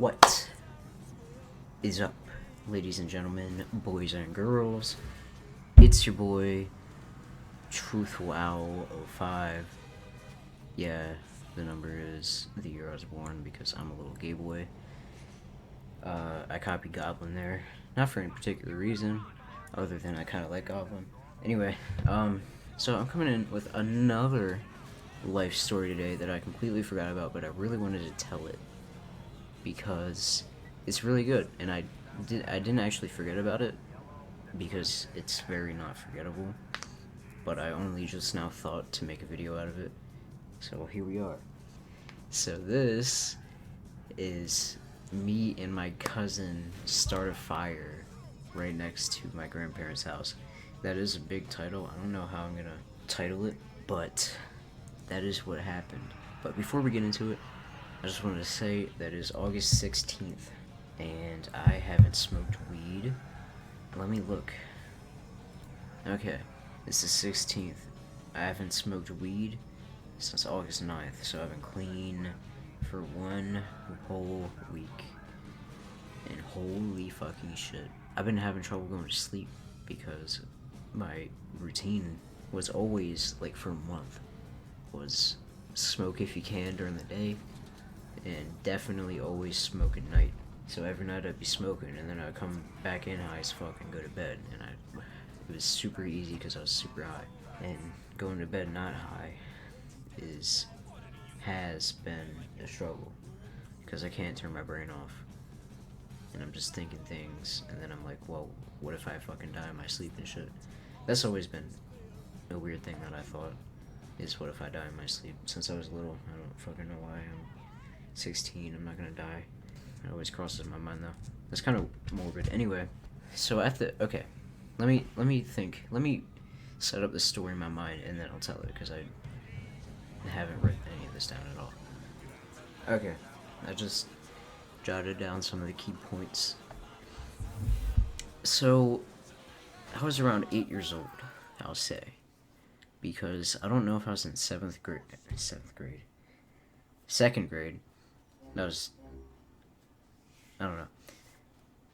What is up, ladies and gentlemen, boys and girls? It's your boy, Truthful Owl 05. Yeah, the number is the year I was born because I'm a little gay boy. I copied Goblin there, not for any particular reason, other than I kind of like Goblin. Anyway, so I'm coming in with another life story today that I completely forgot about, but I really wanted to tell it because it's really good, and I didn't actually forget about it because it's very not forgettable, but I only just now thought to make a video out of it, so here we are. So this is me and my cousin start a fire right next to my grandparents' house. That is a big title. I don't know how I'm gonna title it, but that is what happened. But before we get into it, I just wanted to say that it is August 16th, and I haven't smoked weed. Let me look. Okay, it's the 16th. I haven't smoked weed since August 9th, so I've been clean for 1 whole week. And holy fucking shit. I've been having trouble going to sleep because my routine was always, like for a month, was smoke if you can during the day, and definitely always smoke at night. So every night I'd be smoking, and then I'd come back in high as fuck and go to bed, and it was super easy because I was super high. And going to bed not high has been a struggle because I can't turn my brain off, and I'm just thinking things, and then I'm like, well, what if I fucking die in my sleep and shit? That's always been a weird thing that I thought, is what if I die in my sleep? Since I was little, I don't fucking know why. I'm 16, I'm not gonna die. It always crosses my mind though. That's kind of morbid. Anyway, so okay, let me think. Let me set up the story in my mind, and then I'll tell it, because I haven't written any of this down at all. Okay, I just jotted down some of the key points. So, I was around 8 years old, I'll say, because I don't know if I was in 2nd grade. I don't know.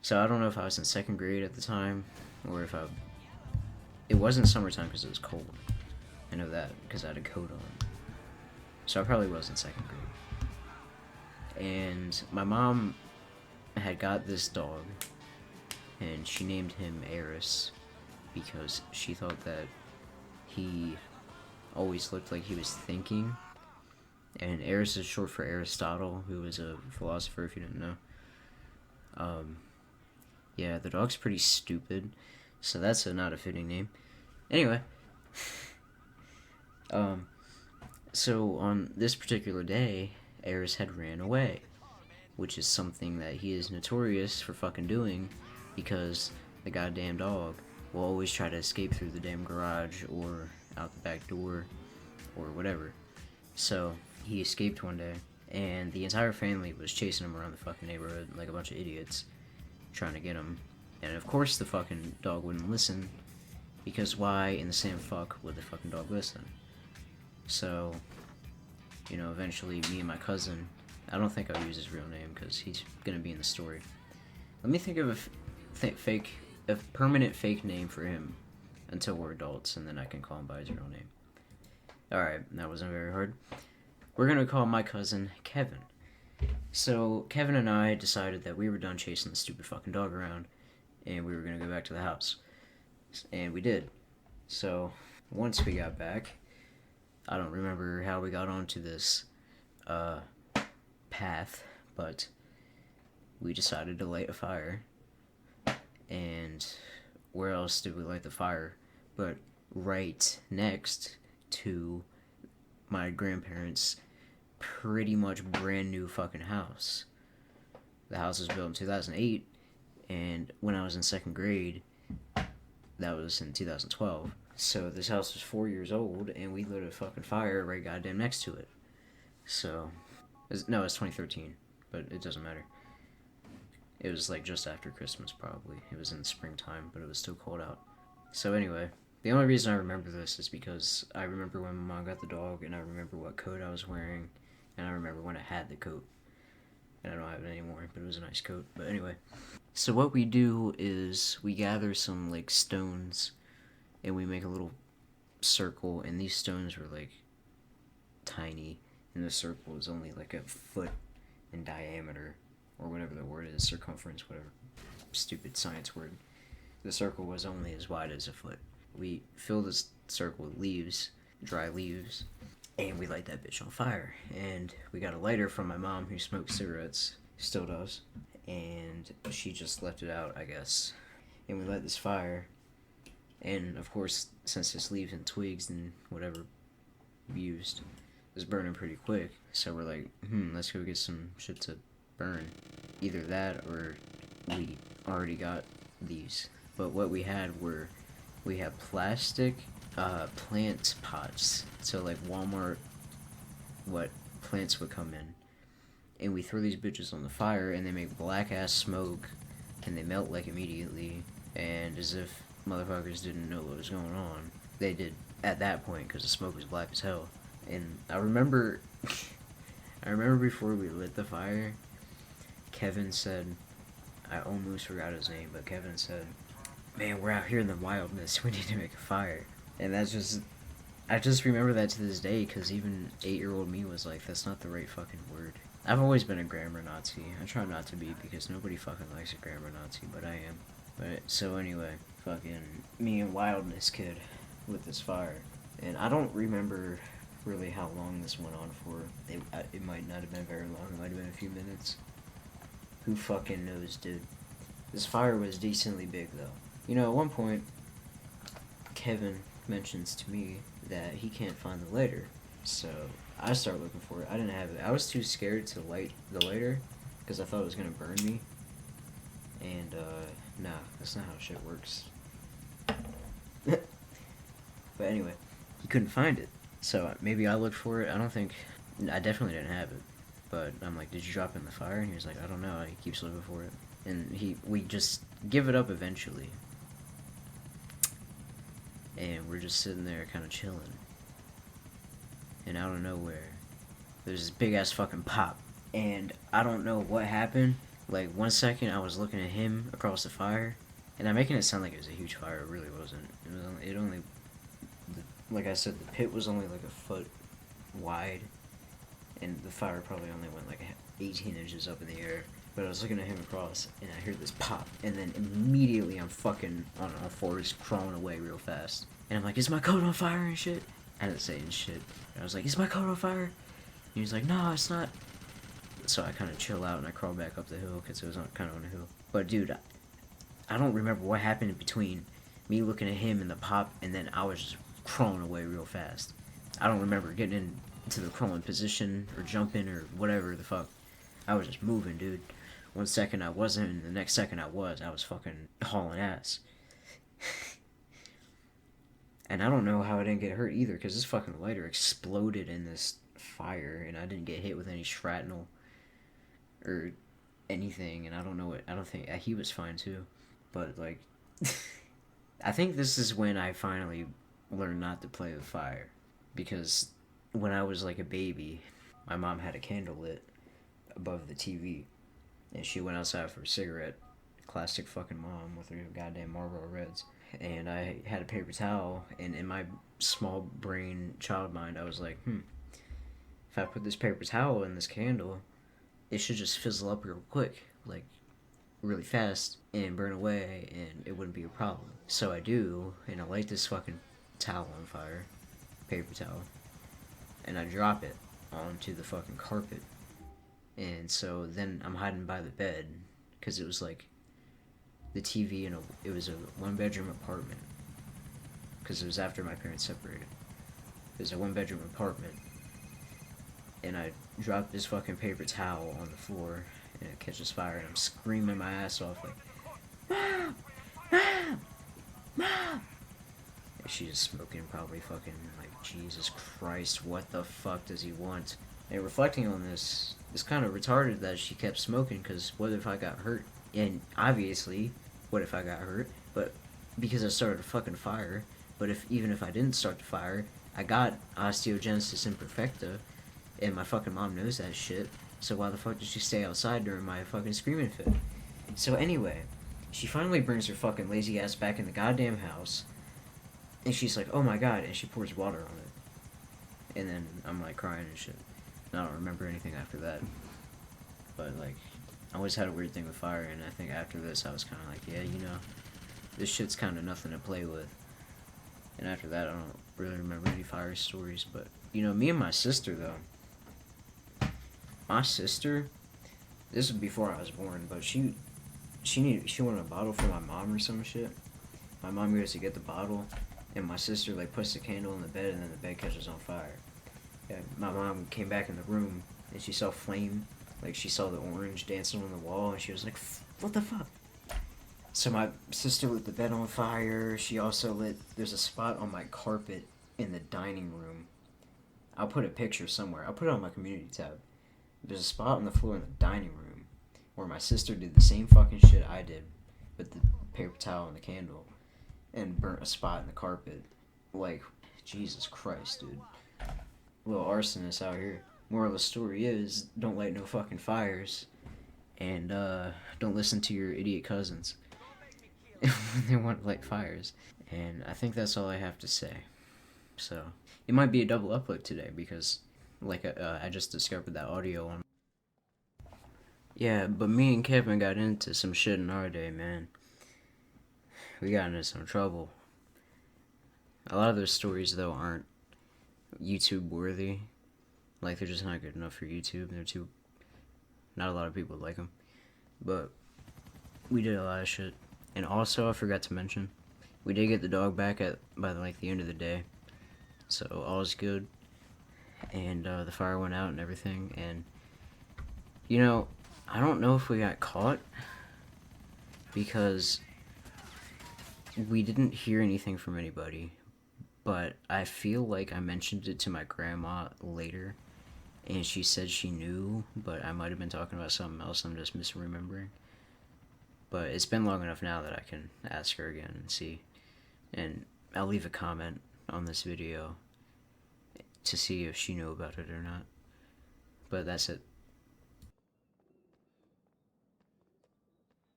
So I don't know if I was in 2nd grade at the time, or if it wasn't summertime because it was cold. I know that because I had a coat on. So I probably was in 2nd grade. And my mom had got this dog, and she named him Eris because she thought that he always looked like he was thinking. And Eris is short for Aristotle, who was a philosopher, if you didn't know. Yeah, the dog's pretty stupid, so that's not a fitting name. Anyway, so on this particular day, Eris had ran away, which is something that he is notorious for fucking doing, because the goddamn dog will always try to escape through the damn garage or out the back door or whatever. So he escaped one day, and the entire family was chasing him around the fucking neighborhood like a bunch of idiots, trying to get him. And of course the fucking dog wouldn't listen, because why in the same fuck would the fucking dog listen? So, eventually me and my cousin, I don't think I'll use his real name because he's gonna be in the story. Let me think of a permanent fake name for him until we're adults, and then I can call him by his real name. Alright, that wasn't very hard. We're gonna call my cousin Kevin. So, Kevin and I decided that we were done chasing the stupid fucking dog around, and we were gonna go back to the house. And we did. So, once we got back, I don't remember how we got onto this path, but we decided to light a fire. And where else did we light the fire but right next to my grandparents' pretty much brand new fucking house. The house was built in 2008, and when I was in 2nd grade, that was in 2012. So this house was 4 years old, and we lit a fucking fire right goddamn next to it. So, it's 2013, but it doesn't matter. It was like just after Christmas, probably. It was in the springtime, but it was still cold out. So anyway, the only reason I remember this is because I remember when my mom got the dog, and I remember what coat I was wearing, and I remember when I had the coat. and I don't have it anymore, but it was a nice coat. But anyway, so what we do is we gather some like stones, and we make a little circle, and these stones were like tiny, and the circle was only like a foot in diameter, or whatever the word is, circumference, whatever stupid science word. The circle was only as wide as a foot. We fill this circle with leaves, dry leaves, and we light that bitch on fire. And we got a lighter from my mom who smoked cigarettes, still does, and she just left it out, I guess. And we light this fire, and of course, since it's leaves and twigs and whatever we used, it was burning pretty quick. So we're like, let's go get some shit to burn. Either that or we already got these. But what we had were, we had plastic plant pots. So like Walmart, what plants would come in. And we throw these bitches on the fire, and they make black ass smoke, and they melt like immediately. And as if motherfuckers didn't know what was going on, they did at that point, because the smoke was black as hell. And I remember before we lit the fire, Kevin said, I almost forgot his name, but Kevin said, man, we're out here in the wildness, we need to make a fire. And that's just, I just remember that to this day, because even 8-year-old me was like, that's not the right fucking word. I've always been a grammar Nazi. I try not to be, because nobody fucking likes a grammar Nazi, but I am. But, so anyway, fucking me and wildness kid with this fire. And I don't remember really how long this went on for. It might not have been very long, it might have been a few minutes. Who fucking knows, dude? This fire was decently big, though. You know, at one point, Kevin mentions to me that he can't find the lighter. So, I start looking for it. I didn't have it. I was too scared to light the lighter, because I thought it was gonna burn me. And, nah, that's not how shit works. But anyway, he couldn't find it. So, maybe I looked for it. I definitely didn't have it. But I'm like, did you drop it in the fire? And he was like, I don't know. He keeps looking for it. And we just give it up eventually. And we're just sitting there kind of chilling. And out of nowhere, there's this big ass fucking pop. And I don't know what happened. Like, 1 second I was looking at him across the fire. And I'm making it sound like it was a huge fire. It really wasn't. Like I said, the pit was only like a foot wide. And the fire probably only went like 18 inches up in the air. But I was looking at him across, and I heard this pop, and then immediately I'm fucking on all fours, crawling away real fast. And I'm like, is my coat on fire and shit? I didn't say shit. And I was like, is my coat on fire? And he was like, no, it's not. So I kind of chill out, and I crawl back up the hill, because it was kind of on a hill. But dude, I don't remember what happened in between me looking at him and the pop, and then I was just crawling away real fast. I don't remember getting into the crawling position, or jumping, or whatever the fuck. I was just moving, dude. 1 second I wasn't, and the next second I was fucking hauling ass. And I don't know how I didn't get hurt either, because this fucking lighter exploded in this fire, and I didn't get hit with any shrapnel or anything, and I don't think he was fine too. But like, I think this is when I finally learned not to play with fire, because when I was like a baby, my mom had a candle lit above the TV, and she went outside for a cigarette. Classic fucking mom with her goddamn Marlboro Reds. And I had a paper towel, and in my small brain child mind, I was like, if I put this paper towel in this candle, it should just fizzle up real quick, like really fast, and burn away, and it wouldn't be a problem. So I do, and I light this fucking towel on fire, paper towel, and I drop it onto the fucking carpet. And so then I'm hiding by the bed, because it was like the TV, it was a 1-bedroom apartment, because it was after my parents separated. It was a 1-bedroom apartment, and I dropped this fucking paper towel on the floor, and it catches fire, and I'm screaming my ass off like, Mom! Mom! Mom! And she's smoking, probably fucking like, Jesus Christ, what the fuck does he want? And reflecting on this, it's kind of retarded that she kept smoking, because what if I got hurt? And obviously, what if I got hurt? But because I started a fucking fire. But even if I didn't start the fire, I got osteogenesis imperfecta, and my fucking mom knows that shit. So why the fuck did she stay outside during my fucking screaming fit? So anyway, she finally brings her fucking lazy ass back in the goddamn house, and she's like, "Oh my god!" and she pours water on it, and then I'm like crying and shit. And I don't remember anything after that, but like, I always had a weird thing with fire, and I think after this I was kind of like, yeah, you know, this shit's kind of nothing to play with. And after that, I don't really remember any fire stories, but you know, me and my sister though. My sister, this was before I was born, but she wanted a bottle for my mom or some shit. My mom goes to get the bottle, and my sister like puts the candle in the bed, and then the bed catches on fire. Yeah, my mom came back in the room, and she saw flame, like she saw the orange dancing on the wall, and she was like, "What the fuck?" So my sister lit the bed on fire. She also lit. There's a spot on my carpet in the dining room. I'll put a picture somewhere. I'll put it on my community tab. There's a spot on the floor in the dining room where my sister did the same fucking shit I did, with the paper towel and the candle, and burnt a spot in the carpet. Like, Jesus Christ, dude. Little arsonist out here. Moral of the story is, don't light no fucking fires, and don't listen to your idiot cousins when they want to light fires. And I think that's all I have to say. So, it might be a double upload today because, like, I just discovered that audio on. Yeah, but me and Kevin got into some shit in our day, man. We got into some trouble. A lot of those stories, though, aren't YouTube worthy. Like, they're just not good enough for YouTube. They're too. Not a lot of people like them. But we did a lot of shit. And also, I forgot to mention, we did get the dog back by like the end of the day. So all is good. And the fire went out and everything. And, you know, I don't know if we got caught because we didn't hear anything from anybody. But I feel like I mentioned it to my grandma later, and she said she knew, but I might have been talking about something else. I'm just misremembering. But it's been long enough now that I can ask her again and see. And I'll leave a comment on this video to see if she knew about it or not. But that's it.